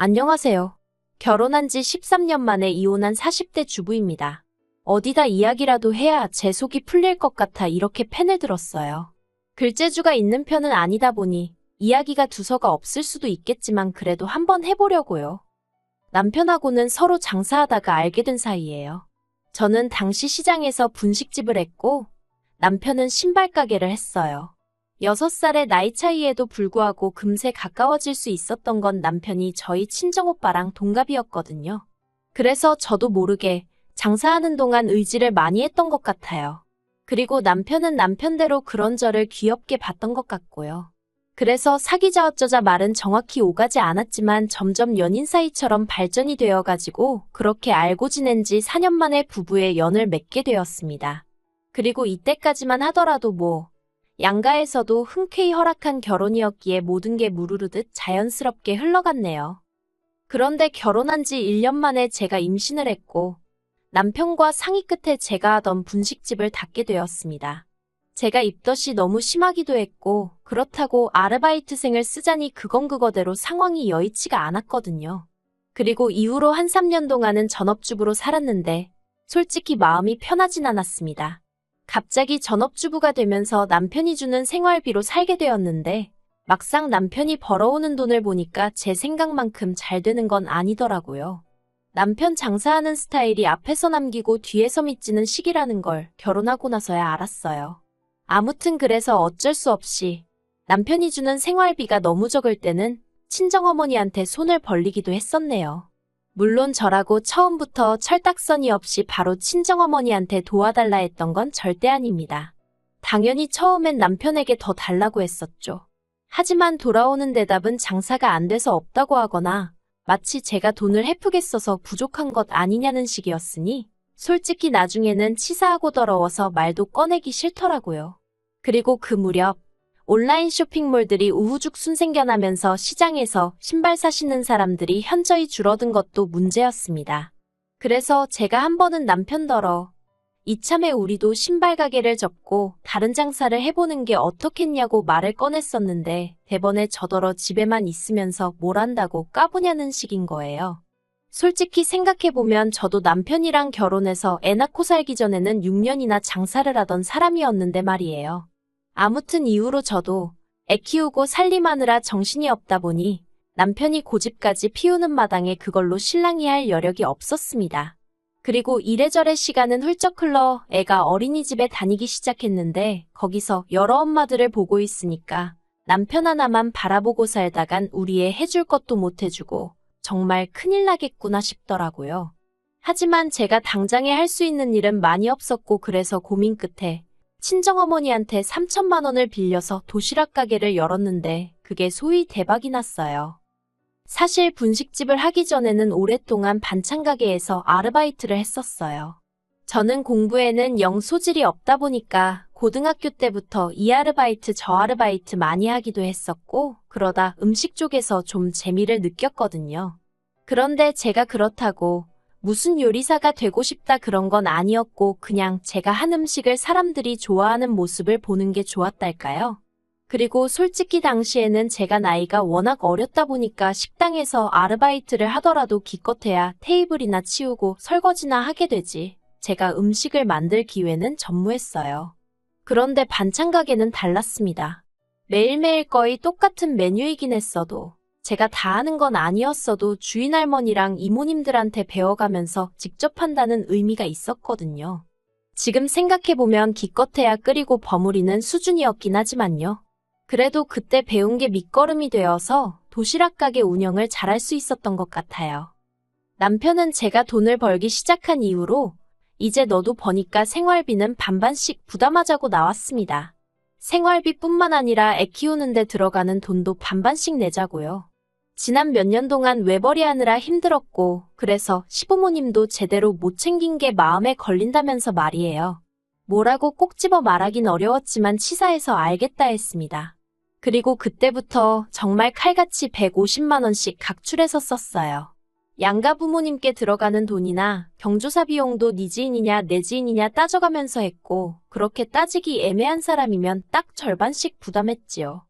안녕하세요. 결혼한 지 13년 만에 이혼한 40대 주부입니다. 어디다 이야기라도 해야 제 속이 풀릴 것 같아 이렇게 펜을 들었어요. 글재주가 있는 편은 아니다 보니 이야기가 두서가 없을 수도 있겠지만 그래도 한번 해보려고요. 남편하고는 서로 장사하다가 알게 된 사이예요. 저는 당시 시장에서 분식집을 했고 남편은 신발 가게를 했어요. 6살의 나이 차이에도 불구하고 금세 가까워질 수 있었던 건 남편이 저희 친정오빠랑 동갑이었거든요. 그래서 저도 모르게 장사하는 동안 의지를 많이 했던 것 같아요. 그리고 남편은 남편대로 그런 저를 귀엽게 봤던 것 같고요. 그래서 사귀자 어쩌자 말은 정확히 오가지 않았지만 점점 연인 사이처럼 발전이 되어가지고 그렇게 알고 지낸 지 4년 만에 부부의 연을 맺게 되었습니다. 그리고 이때까지만 하더라도 양가에서도 흔쾌히 허락한 결혼이었기에 모든 게 무르르듯 자연스럽게 흘러갔네요. 그런데 결혼한 지 1년 만에 제가 임신을 했고 남편과 상의 끝에 제가 하던 분식집을 닫게 되었습니다. 제가 입덧이 너무 심하기도 했고 그렇다고 아르바이트생을 쓰자니 그건 그거대로 상황이 여의치가 않았거든요. 그리고 이후로 한 3년 동안은 전업주부로 살았는데 솔직히 마음이 편하진 않았습니다. 갑자기 전업주부가 되면서 남편이 주는 생활비로 살게 되었는데 막상 남편이 벌어오는 돈을 보니까 제 생각만큼 잘 되는 건 아니더라고요. 남편 장사하는 스타일이 앞에서 남기고 뒤에서 밑지는 식이라는 걸 결혼하고 나서야 알았어요. 아무튼 그래서 어쩔 수 없이 남편이 주는 생활비가 너무 적을 때는 친정어머니한테 손을 벌리기도 했었네요. 물론 저라고 처음부터 철딱서니 없이 바로 친정어머니한테 도와달라 했던 건 절대 아닙니다. 당연히 처음엔 남편에게 더 달라고 했었죠. 하지만 돌아오는 대답은 장사가 안 돼서 없다고 하거나 마치 제가 돈을 헤프게 써서 부족한 것 아니냐는 식이었으니 솔직히 나중에는 치사하고 더러워서 말도 꺼내기 싫더라고요. 그리고 그 무렵 온라인 쇼핑몰들이 우후죽순 생겨나면서 시장에서 신발 사시는 사람들이 현저히 줄어든 것도 문제였습니다. 그래서 제가 한 번은 남편더러 이참에 우리도 신발 가게를 접고 다른 장사를 해보는 게 어떻겠냐고 말을 꺼냈었는데 대번에 저더러 집에만 있으면서 뭘 한다고 까부냐는 식인 거예요. 솔직히 생각해보면 저도 남편이랑 결혼해서 애 낳고 살기 전에는 6년이나 장사를 하던 사람이었는데 말이에요. 아무튼 이후로 저도 애 키우고 살림하느라 정신이 없다 보니 남편이 고집까지 피우는 마당에 그걸로 실랑이 할 여력이 없었습니다. 그리고 이래저래 시간은 훌쩍 흘러 애가 어린이집에 다니기 시작했는데 거기서 여러 엄마들을 보고 있으니까 남편 하나만 바라보고 살다간 우리 애 해줄 것도 못 해주고 정말 큰일 나겠구나 싶더라고요. 하지만 제가 당장에 할 수 있는 일은 많이 없었고 그래서 고민 끝에 친정어머니한테 3천만 원을 빌려서 도시락 가게를 열었는데 그게 소위 대박이 났어요. 사실 분식집을 하기 전에는 오랫동안 반찬 가게에서 아르바이트를 했었어요. 저는 공부에는 영 소질이 없다 보니까 고등학교 때부터 이 아르바이트 저 아르바이트 많이 하기도 했었고 그러다 음식 쪽에서 좀 재미를 느꼈거든요. 그런데 제가 그렇다고 무슨 요리사가 되고 싶다 그런 건 아니었고 그냥 제가 한 음식을 사람들이 좋아하는 모습을 보는 게 좋았달까요? 그리고 솔직히 당시에는 제가 나이가 워낙 어렸다 보니까 식당에서 아르바이트를 하더라도 기껏해야 테이블이나 치우고 설거지나 하게 되지 제가 음식을 만들 기회는 전무했어요. 그런데 반찬 가게는 달랐습니다. 매일매일 거의 똑같은 메뉴이긴 했어도 제가 다 하는 건 아니었어도 주인 할머니랑 이모님들한테 배워가면서 직접 한다는 의미가 있었거든요. 지금 생각해보면 기껏해야 끓이고 버무리는 수준이었긴 하지만요. 그래도 그때 배운 게 밑거름이 되어서 도시락 가게 운영을 잘할 수 있었던 것 같아요. 남편은 제가 돈을 벌기 시작한 이후로 이제 너도 버니까 생활비는 반반씩 부담하자고 나왔습니다. 생활비뿐만 아니라 애 키우는데 들어가는 돈도 반반씩 내자고요. 지난 몇 년 동안 외벌이 하느라 힘들었고 그래서 시부모님도 제대로 못 챙긴 게 마음에 걸린다면서 말이에요. 뭐라고 꼭 집어 말하긴 어려웠지만 치사해서 알겠다 했습니다. 그리고 그때부터 정말 칼같이 150만 원씩 각출해서 썼어요. 양가 부모님께 들어가는 돈이나 경조사 비용도 네 지인이냐 내 지인이냐 따져가면서 했고 그렇게 따지기 애매한 사람이면 딱 절반씩 부담했지요.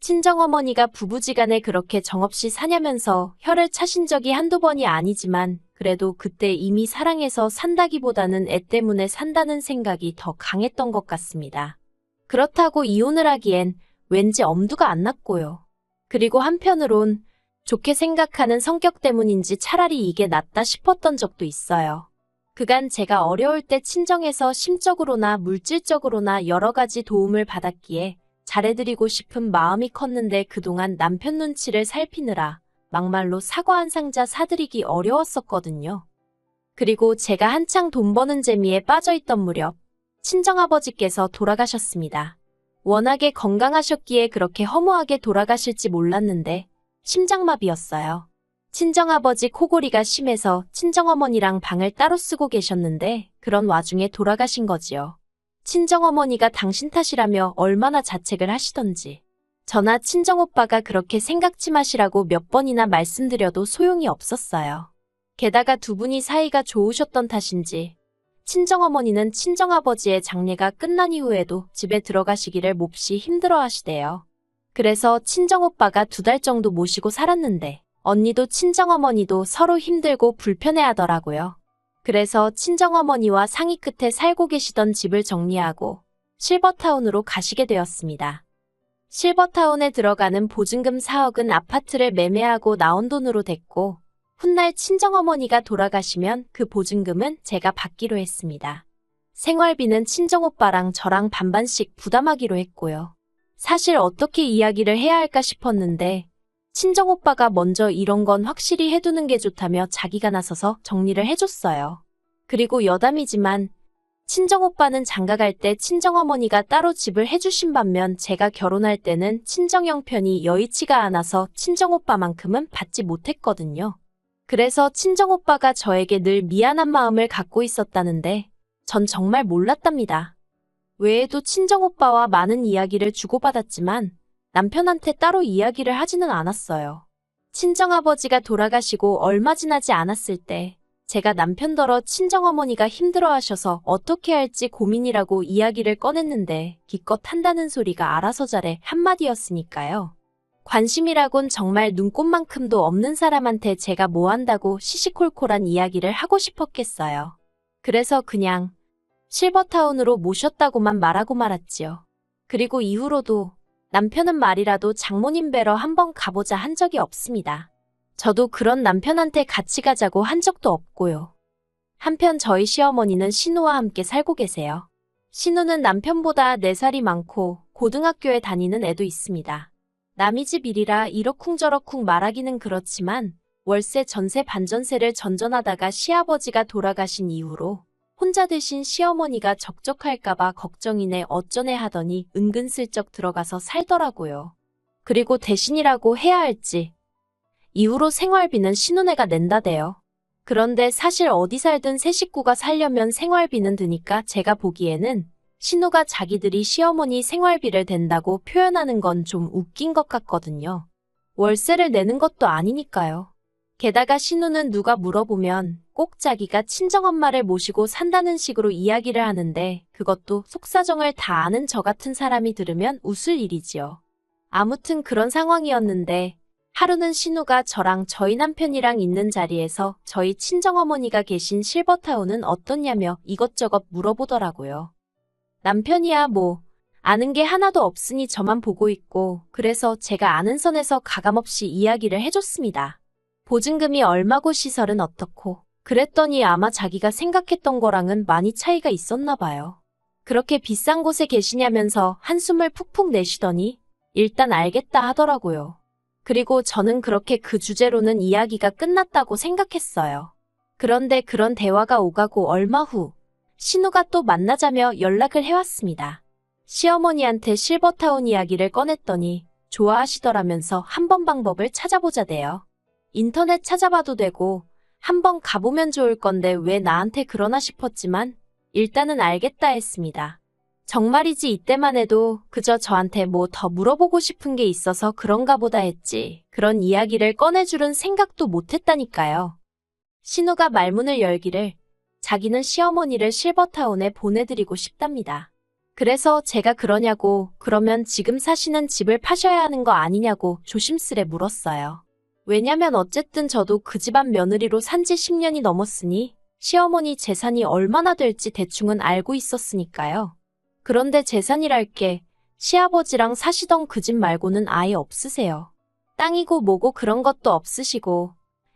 친정어머니가 부부지간에 그렇게 정없이 사냐면서 혀를 차신 적이 한두 번이 아니지만 그래도 그때 이미 사랑해서 산다기보다는 애 때문에 산다는 생각이 더 강했던 것 같습니다. 그렇다고 이혼을 하기엔 왠지 엄두가 안 났고요. 그리고 한편으론 좋게 생각하는 성격 때문인지 차라리 이게 낫다 싶었던 적도 있어요. 그간 제가 어려울 때 친정에서 심적으로나 물질적으로나 여러 가지 도움을 받았기에 잘해드리고 싶은 마음이 컸는데 그동안 남편 눈치를 살피느라 막말로 사과 한 상자 사드리기 어려웠었거든요. 그리고 제가 한창 돈 버는 재미에 빠져있던 무렵 친정아버지께서 돌아가셨습니다. 워낙에 건강하셨기에 그렇게 허무하게 돌아가실지 몰랐는데 심장마비였어요. 친정아버지 코골이가 심해서 친정어머니랑 방을 따로 쓰고 계셨는데 그런 와중에 돌아가신 거지요. 친정어머니가 당신 탓이라며 얼마나 자책을 하시던지. 저나 친정오빠가 그렇게 생각지 마시라고 몇 번이나 말씀드려도 소용이 없었어요. 게다가 두 분이 사이가 좋으셨던 탓인지 친정어머니는 친정아버지의 장례가 끝난 이후에도 집에 들어가시기를 몹시 힘들어하시대요. 그래서 친정오빠가 2달 정도 모시고 살았는데 언니도 친정어머니도 서로 힘들고 불편해하더라고요. 그래서 친정어머니와 상의 끝에 살고 계시던 집을 정리하고 실버타운으로 가시게 되었습니다. 실버타운에 들어가는 보증금 4억은 아파트를 매매하고 나온 돈으로 됐고 훗날 친정어머니가 돌아가시면 그 보증금은 제가 받기로 했습니다. 생활비는 친정오빠랑 저랑 반반씩 부담하기로 했고요. 사실 어떻게 이야기를 해야 할까 싶었는데 친정오빠가 먼저 이런 건 확실히 해두는 게 좋다며 자기가 나서서 정리를 해줬어요. 그리고 여담이지만 친정오빠는 장가갈 때 친정어머니가 따로 집을 해주신 반면 제가 결혼할 때는 친정 형편이 여의치가 않아서 친정오빠만큼은 받지 못했거든요. 그래서 친정오빠가 저에게 늘 미안한 마음을 갖고 있었다는데 전 정말 몰랐답니다. 외에도 친정오빠와 많은 이야기를 주고받았지만 남편한테 따로 이야기를 하지는 않았어요. 친정아버지가 돌아가시고 얼마 지나지 않았을 때 제가 남편더러 친정어머니가 힘들어하셔서 어떻게 할지 고민이라고 이야기를 꺼냈는데 기껏 한다는 소리가 알아서 잘해 한마디였으니까요. 관심이라곤 정말 눈꼽만큼도 없는 사람한테 제가 뭐 한다고 시시콜콜한 이야기를 하고 싶었겠어요. 그래서 그냥 실버타운으로 모셨다고만 말하고 말았지요. 그리고 이후로도 남편은 말이라도 장모님 뵈러 한번 가보자 한 적이 없습니다. 저도 그런 남편한테 같이 가자고 한 적도 없고요. 한편 저희 시어머니는 신우와 함께 살고 계세요. 신우는 남편보다 4살이 많고 고등학교에 다니는 애도 있습니다. 남이 집 일이라 이러쿵저러쿵 말하기는 그렇지만 월세 전세 반전세를 전전하다가 시아버지가 돌아가신 이후로 혼자 되신 시어머니가 적적할까봐 걱정이네 어쩌네 하더니 은근슬쩍 들어가서 살더라고요. 그리고 대신이라고 해야 할지 이후로 생활비는 신우네가 낸다대요. 그런데 사실 어디 살든 새 식구가 살려면 생활비는 드니까 제가 보기에는 신우가 자기들이 시어머니 생활비를 댄다고 표현하는 건 좀 웃긴 것 같거든요. 월세를 내는 것도 아니니까요. 게다가 신우는 누가 물어보면 꼭 자기가 친정엄마를 모시고 산다는 식으로 이야기를 하는데 그것도 속사정을 다 아는 저 같은 사람이 들으면 웃을 일이지요. 아무튼 그런 상황이었는데 하루는 신우가 저랑 저희 남편이랑 있는 자리에서 저희 친정어머니가 계신 실버타운은 어떻냐며 이것저것 물어보더라고요. 남편이야 뭐 아는 게 하나도 없으니 저만 보고 있고 그래서 제가 아는 선에서 가감없이 이야기를 해줬습니다. 보증금이 얼마고 시설은 어떻고 그랬더니 아마 자기가 생각했던 거랑은 많이 차이가 있었나 봐요. 그렇게 비싼 곳에 계시냐면서 한숨을 푹푹 내쉬더니 일단 알겠다 하더라고요. 그리고 저는 그렇게 그 주제로는 이야기가 끝났다고 생각했어요. 그런데 그런 대화가 오가고 얼마 후 신우가 또 만나자며 연락을 해왔습니다. 시어머니한테 실버타운 이야기를 꺼냈더니 좋아하시더라면서 한번 방법을 찾아보자대요. 인터넷 찾아봐도 되고 한번 가보면 좋을 건데 왜 나한테 그러나 싶었지만 일단은 알겠다 했습니다. 정말이지 이때만 해도 그저 저한테 뭐 더 물어보고 싶은 게 있어서 그런가 보다 했지 그런 이야기를 꺼내줄은 생각도 못했다니까요. 신우가 말문을 열기를 자기는 시어머니를 실버타운에 보내드리고 싶답니다. 그래서 제가 그러냐고, 그러면 지금 사시는 집을 파셔야 하는 거 아니냐고 조심스레 물었어요. 왜냐면 어쨌든 저도 그 집안 며느리로 산지 10년이 넘었으니 시어머니 재산이 얼마나 될지 대충은 알고 있었으니까요. 그런데 재산이랄 게 시아버지랑 사시던 그 집 말고는 아예 없으세요. 땅이고 뭐고 그런 것도 없으시고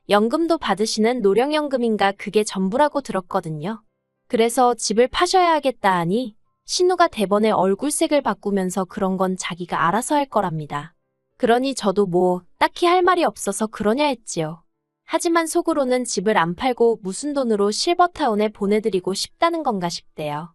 연금도 받으시는 노령연금인가 그게 전부라고 들었거든요. 그래서 집을 파셔야 하겠다 하니 신우가 대번에 얼굴색을 바꾸면서 그런 건 자기가 알아서 할 거랍니다. 그러니 저도 뭐 딱히 할 말이 없어서 그러냐 했지요. 하지만 속으로는 집을 안 팔고 무슨 돈으로 실버타운에 보내드리고 싶다는 건가 싶대요.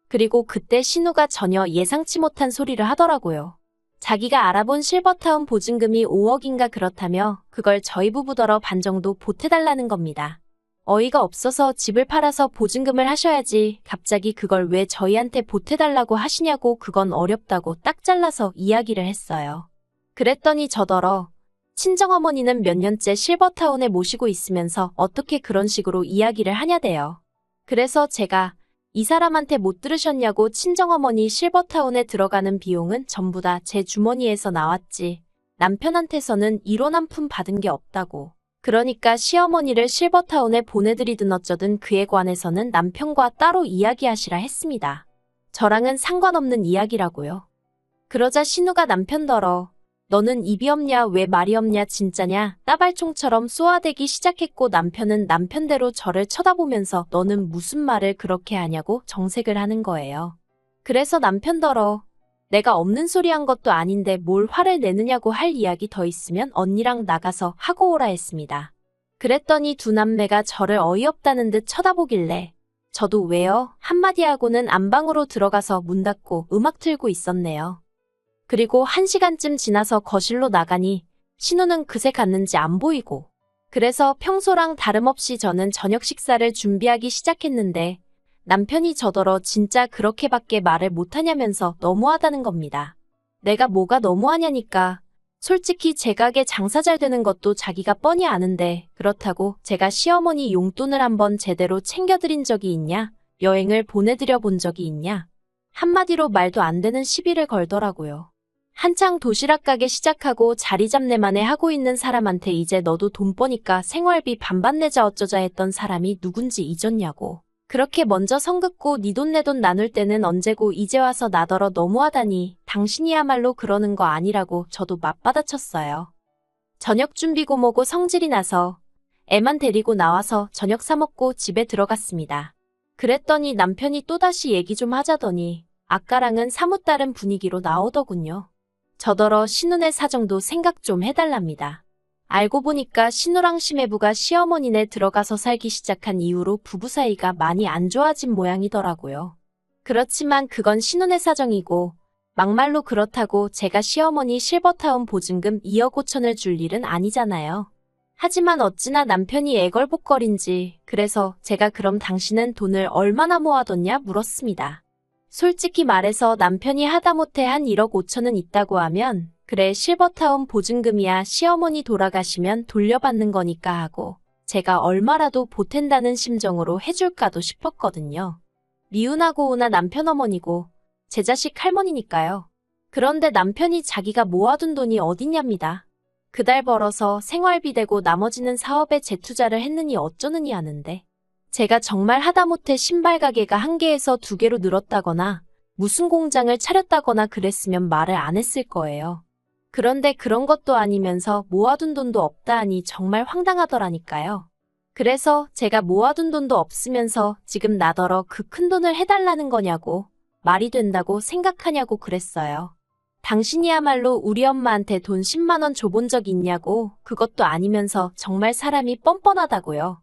그리고 그때 신우가 전혀 예상치 못한 소리를 하더라고요. 자기가 알아본 실버타운 보증금이 5억인가 그렇다며 그걸 저희 부부더러 반 정도 보태달라는 겁니다. 어이가 없어서 집을 팔아서 보증금을 하셔야지 갑자기 그걸 왜 저희한테 보태달라고 하시냐고 그건 어렵다고 딱 잘라서 이야기를 했어요. 그랬더니 저더러 친정어머니는 몇 년째 실버타운에 모시고 있으면서 어떻게 그런 식으로 이야기를 하냐대요. 그래서 제가 이 사람한테 못 들으셨냐고 친정어머니 실버타운에 들어가는 비용은 전부 다 제 주머니에서 나왔지. 남편한테서는 이론 한 푼 받은 게 없다고. 그러니까 시어머니를 실버타운에 보내드리든 어쩌든 그에 관해서는 남편과 따로 이야기하시라 했습니다. 저랑은 상관없는 이야기라고요. 그러자 신우가 남편더러 너는 입이 없냐 왜 말이 없냐 진짜냐 따발총처럼 쏘아대기 시작했고 남편은 남편대로 저를 쳐다보면서 너는 무슨 말을 그렇게 하냐고 정색을 하는 거예요. 그래서 남편더러 내가 없는 소리 한 것도 아닌데 뭘 화를 내느냐고 할 이야기 더 있으면 언니랑 나가서 하고 오라 했습니다. 그랬더니 두 남매가 저를 어이없다는 듯 쳐다보길래 저도 왜요? 한마디 하고는 안방으로 들어가서 문 닫고 음악 틀고 있었네요. 그리고 1시간쯤 지나서 거실로 나가니 신우는 그새 갔는지 안 보이고 그래서 평소랑 다름없이 저는 저녁 식사를 준비하기 시작했는데 남편이 저더러 진짜 그렇게밖에 말을 못하냐면서 너무하다는 겁니다. 내가 뭐가 너무하냐니까. 솔직히 제 가게 장사 잘 되는 것도 자기가 뻔히 아는데 그렇다고 제가 시어머니 용돈을 한번 제대로 챙겨드린 적이 있냐? 여행을 보내드려 본 적이 있냐? 한마디로 말도 안 되는 시비를 걸더라고요. 한창 도시락 가게 시작하고 자리 잡내만에 하고 있는 사람한테 이제 너도 돈 버니까 생활비 반반 내자 어쩌자 했던 사람이 누군지 잊었냐고. 그렇게 먼저 선 긋고 네 돈 내 돈 나눌 때는 언제고 이제 와서 나더러 너무하다니 당신이야말로 그러는 거 아니라고 저도 맞받아쳤어요. 저녁 준비고 뭐고 성질이 나서 애만 데리고 나와서 저녁 사 먹고 집에 들어갔습니다. 그랬더니 남편이 또다시 얘기 좀 하자더니 아까랑은 사뭇 다른 분위기로 나오더군요. 저더러 신우네 사정도 생각 좀 해달랍니다. 알고 보니까 신우랑 시매부가 시어머니네 들어가서 살기 시작한 이후로 부부 사이가 많이 안 좋아진 모양이더라고요. 그렇지만 그건 신우네 사정이고 막말로 그렇다고 제가 시어머니 실버타운 보증금 2억 5천을 줄 일은 아니잖아요. 하지만 어찌나 남편이 애걸복걸인지 그래서 제가 그럼 당신은 돈을 얼마나 모아뒀냐 물었습니다. 솔직히 말해서 남편이 하다못해 한 1억 5천은 있다고 하면 그래 실버타운 보증금이야 시어머니 돌아가시면 돌려받는 거니까 하고 제가 얼마라도 보탠다는 심정으로 해줄까도 싶었거든요. 미운하고 오나 남편 어머니고 제 자식 할머니니까요. 그런데 남편이 자기가 모아둔 돈이 어딨냐입니다. 그달 벌어서 생활비 대고 나머지는 사업에 재투자를 했느니 어쩌느니 하는데 제가 정말 하다못해 신발 가게가 1개에서 2개로 늘었다거나 무슨 공장을 차렸다거나 그랬으면 말을 안 했을 거예요. 그런데 그런 것도 아니면서 모아둔 돈도 없다 하니 정말 황당하더라니까요. 그래서 제가 모아둔 돈도 없으면서 지금 나더러 그 큰 돈을 해달라는 거냐고 말이 된다고 생각하냐고 그랬어요. 당신이야말로 우리 엄마한테 돈 10만 원 줘본 적 있냐고 그것도 아니면서 정말 사람이 뻔뻔하다고요.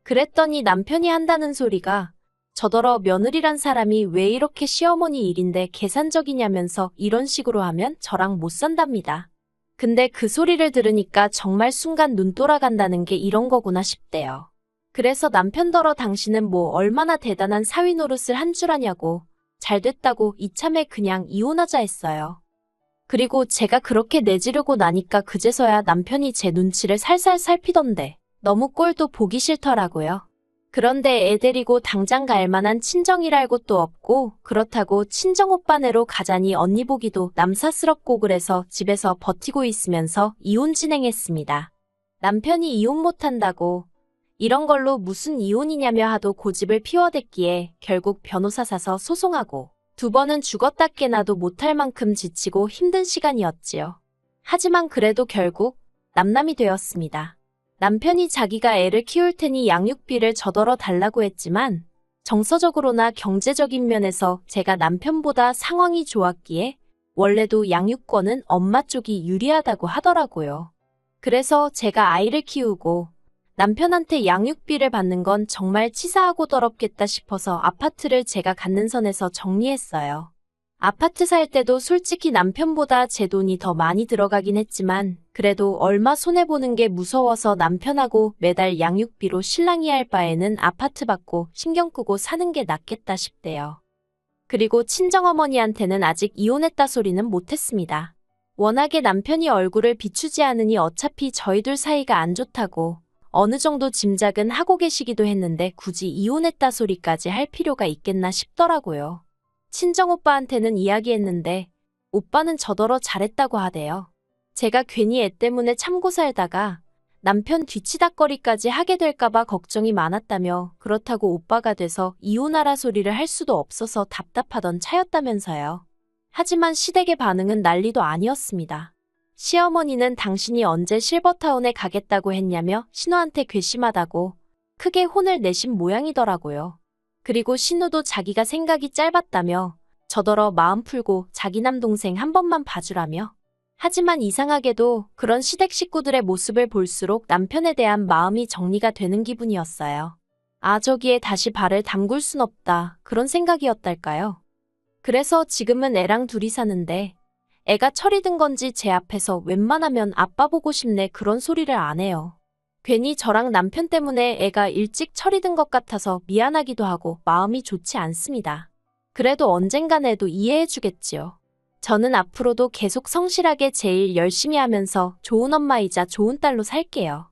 그랬더니 남편이 한다는 소리가 저더러 며느리란 사람이 왜 이렇게 시어머니 일인데 계산적이냐면서 이런 식으로 하면 저랑 못 산답니다. 근데 그 소리를 들으니까 정말 순간 눈 돌아간다는 게 이런 거구나 싶대요. 그래서 남편더러 당신은 뭐 얼마나 대단한 사위 노릇을 한 줄 아냐고 잘 됐다고 이참에 그냥 이혼하자 했어요. 그리고 제가 그렇게 내지르고 나니까 그제서야 남편이 제 눈치를 살살 살피던데 너무 꼴도 보기 싫더라고요. 그런데 애 데리고 당장 갈 만한 친정이랄 곳도 없고 그렇다고 친정오빠네로 가자니 언니 보기도 남사스럽고 그래서 집에서 버티고 있으면서 이혼 진행했습니다. 남편이 이혼 못한다고 이런 걸로 무슨 이혼이냐며 하도 고집을 피워댔기에 결국 변호사 사서 소송하고 2번은 죽었다 깨나도 못할 만큼 지치고 힘든 시간이었지요. 하지만 그래도 결국 남남이 되었습니다. 남편이 자기가 애를 키울 테니 양육비를 저더러 달라고 했지만 정서적으로나 경제적인 면에서 제가 남편보다 상황이 좋았기에 원래도 양육권은 엄마 쪽이 유리하다고 하더라고요. 그래서 제가 아이를 키우고 남편한테 양육비를 받는 건 정말 치사하고 더럽겠다 싶어서 아파트를 제가 갖는 선에서 정리했어요. 아파트 살 때도 솔직히 남편보다 제 돈이 더 많이 들어가긴 했지만 그래도 얼마 손해보는 게 무서워서 남편하고 매달 양육비로 실랑이 할 바에는 아파트 받고 신경 끄고 사는 게 낫겠다 싶대요. 그리고 친정어머니한테는 아직 이혼했다 소리는 못했습니다. 워낙에 남편이 얼굴을 비추지 않으니 어차피 저희 둘 사이가 안 좋다고 어느 정도 짐작은 하고 계시기도 했는데 굳이 이혼했다 소리까지 할 필요가 있겠나 싶더라고요. 친정오빠한테는 이야기했는데 오빠는 저더러 잘했다고 하대요. 제가 괜히 애 때문에 참고 살다가 남편 뒤치다꺼리까지 하게 될까봐 걱정이 많았다며 그렇다고 오빠가 돼서 이혼하라 소리를 할 수도 없어서 답답하던 차였다면서요. 하지만 시댁의 반응은 난리도 아니었습니다. 시어머니는 당신이 언제 실버타운에 가겠다고 했냐며 신우한테 괘씸하다고 크게 혼을 내신 모양이더라고요. 그리고 신우도 자기가 생각이 짧았다며 저더러 마음 풀고 자기 남동생 한 번만 봐주라며. 하지만 이상하게도 그런 시댁 식구들의 모습을 볼수록 남편에 대한 마음이 정리가 되는 기분이었어요. 아, 저기에 다시 발을 담글 순 없다. 그런 생각이었달까요? 그래서 지금은 애랑 둘이 사는데 애가 철이 든 건지 제 앞에서 웬만하면 아빠 보고 싶네 그런 소리를 안 해요. 괜히 저랑 남편 때문에 애가 일찍 철이 든 것 같아서 미안하기도 하고 마음이 좋지 않습니다. 그래도 언젠간 애도 이해해 주겠지요. 저는 앞으로도 계속 성실하게 제 일 열심히 하면서 좋은 엄마이자 좋은 딸로 살게요.